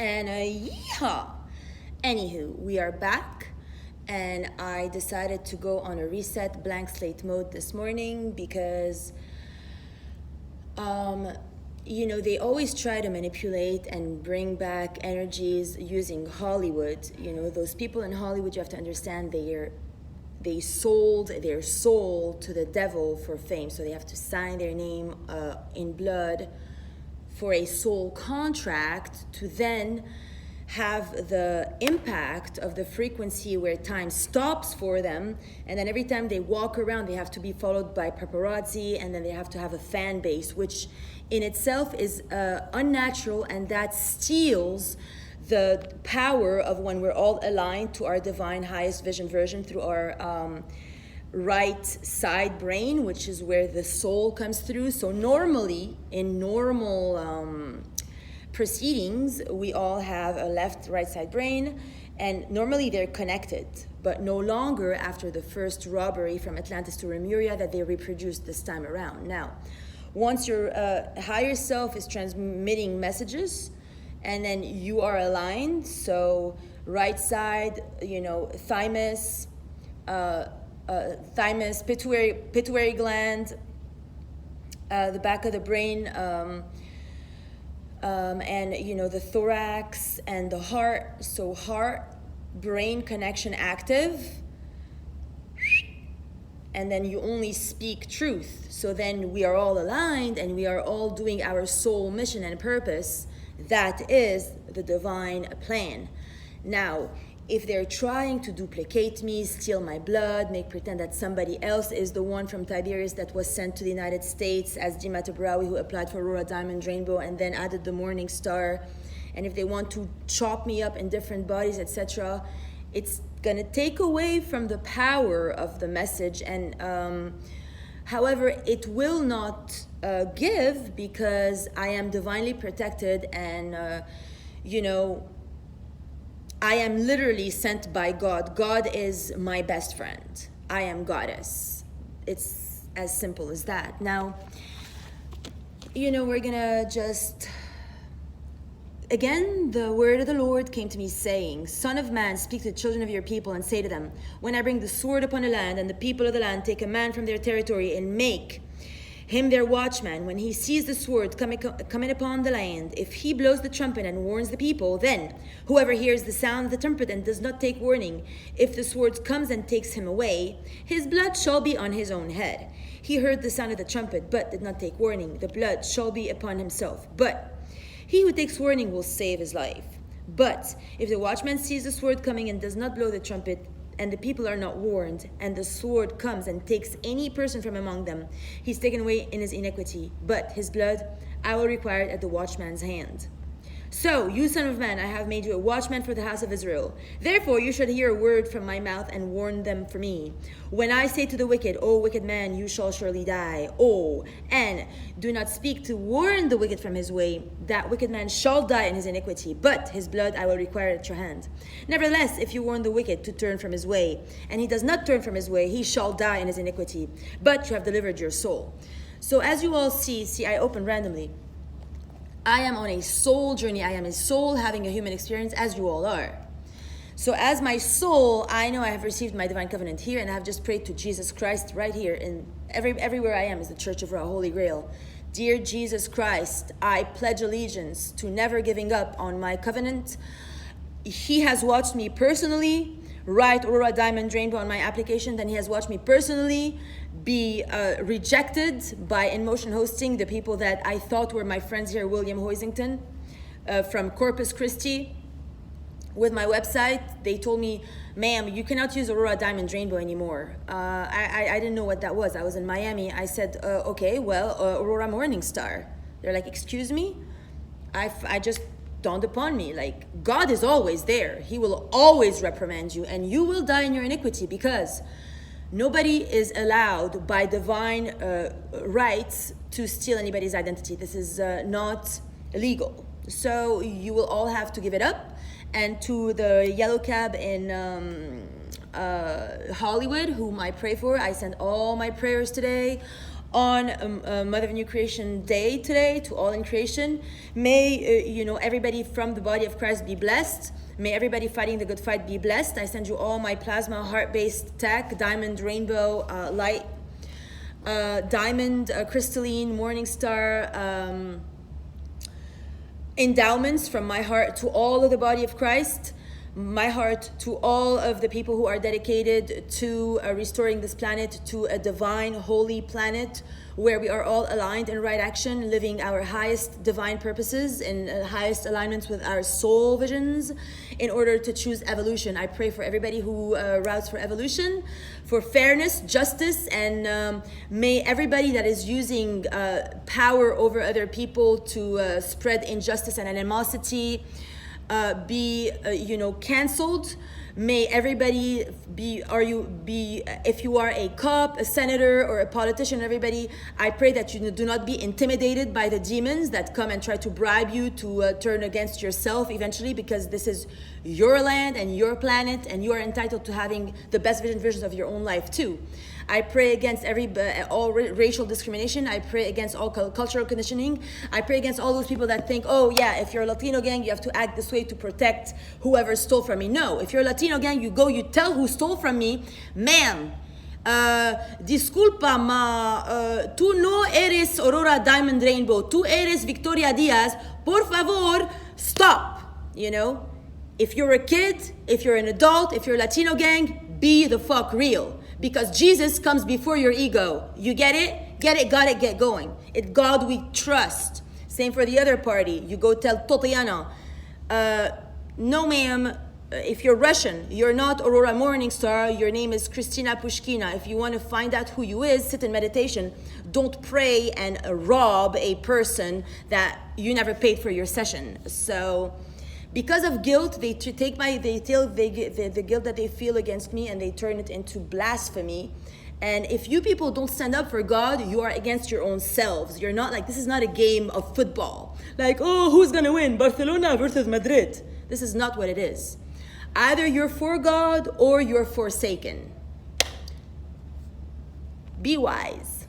And yeehaw! Anywho, we are back, and I decided to go on a reset blank slate mode this morning because, they always try to manipulate and bring back energies using Hollywood. Those people in Hollywood, you have to understand they sold their soul to the devil for fame, so they have to sign their name in blood for a soul contract to then have the impact of the frequency where time stops for them, and then every time they walk around they have to be followed by paparazzi, and then they have to have a fan base, which in itself is unnatural, and that steals the power of when we're all aligned to our divine highest vision version through our right side brain, which is where the soul comes through. So normally, in normal proceedings, we all have a left, right side brain, and normally they're connected, but no longer after the first robbery from Atlantis to Remuria that they reproduced this time around. Now, once your higher self is transmitting messages, and then you are aligned, so right side, thymus, pituitary gland, the back of the brain, and the thorax and the heart. So heart brain connection active, and then you only speak truth. So then we are all aligned and we are all doing our soul mission and purpose. That is the divine plan. Now, if they're trying to duplicate me, steal my blood, make pretend that somebody else is the one from Tiberias that was sent to the United States as Dima Tabrawi, who applied for Aurora Diamond Rainbow and then added the Morning Star, and if they want to chop me up in different bodies, etc., it's gonna take away from the power of the message. And however, it will not give, because I am divinely protected, and I am literally sent by God. God is my best friend. I am goddess. It's as simple as that. Now, we're gonna just, again, the word of the Lord came to me saying, Son of man, speak to the children of your people and say to them, when I bring the sword upon the land, and the people of the land take a man from their territory and make him their watchman, when he sees the sword coming upon the land, if he blows the trumpet and warns the people, then whoever hears the sound of the trumpet and does not take warning, if the sword comes and takes him away, his blood shall be on his own head. He heard the sound of the trumpet, but did not take warning. The blood shall be upon himself. But he who takes warning will save his life. But if the watchman sees the sword coming and does not blow the trumpet, and the people are not warned, and the sword comes and takes any person from among them, he's taken away in his iniquity, but his blood I will require it at the watchman's hand. So, you son of man, I have made you a watchman for the house of Israel. Therefore you should hear a word from my mouth and warn them for me. When I say to the wicked, O wicked man, you shall surely die. And do not speak to warn the wicked from his way. That wicked man shall die in his iniquity, but his blood I will require at your hand. Nevertheless, if you warn the wicked to turn from his way, and he does not turn from his way, he shall die in his iniquity, but you have delivered your soul. So as you all see, I open randomly. I am on a soul journey. I am a soul having a human experience, as you all are. So as my soul, I know I have received my divine covenant here, and I have just prayed to Jesus Christ right here. In everywhere I am is the Church of Ra, Holy Grail. Dear Jesus Christ, I pledge allegiance to never giving up on my covenant. He has watched me personally write Aurora Diamond Rainbow on my application. Then he has watched me personally be rejected by InMotion Hosting, the people that I thought were my friends here, William Hoisington from Corpus Christi. With my website, they told me, ma'am, you cannot use Aurora Diamond Rainbow anymore. I didn't know what that was. I was in Miami. I said, okay, well, Aurora Morning Star. They're like, excuse me? I just dawned upon me, like, God is always there. He will always reprimand you, and you will die in your iniquity, because nobody is allowed by divine rights to steal anybody's identity. This is not illegal. So you will all have to give it up. And to the yellow cab in Hollywood, whom I pray for, I send all my prayers today. on Mother of New Creation Day today to all in creation. May everybody from the body of Christ be blessed. May everybody fighting the good fight be blessed. I send you all my plasma heart-based tech, diamond, rainbow, light, diamond, crystalline, morning star, endowments from my heart to all of the body of Christ. My heart to all of the people who are dedicated to restoring this planet to a divine, holy planet where we are all aligned in right action, living our highest divine purposes in highest alignments with our soul visions in order to choose evolution. I pray for everybody who routes for evolution, for fairness, justice, and may everybody that is using power over other people to spread injustice and animosity be canceled. May everybody be if you are a cop, a senator, or a politician, everybody, I pray that you do not be intimidated by the demons that come and try to bribe you to turn against yourself eventually, because this is your land and your planet, and you are entitled to having the best versions of your own life too. I pray against all racial discrimination. I pray against all cultural conditioning. I pray against all those people that think, oh yeah, if you're a Latino gang, you have to act this way to protect whoever stole from me. No, if you're a Latino gang, you tell who stole from me, ma'am, disculpa, tú no eres Aurora Diamond Rainbow, tú eres Victoria Diaz, por favor, stop, If you're a kid, if you're an adult, if you're a Latino gang, be the fuck real. Because Jesus comes before your ego. You get it? Get it, got it, get going. It's God we trust. Same for the other party. You go tell Totiana, no ma'am, if you're Russian, you're not Aurora Morningstar, your name is Kristina Pushkina. If you want to find out who you is, sit in meditation. Don't pray and rob a person that you never paid for your session. So, because of guilt, they take the guilt that they feel against me and they turn it into blasphemy. And if you people don't stand up for God, you are against your own selves. You're not this is not a game of football. Who's gonna win? Barcelona versus Madrid. This is not what it is. Either you're for God or you're forsaken. Be wise.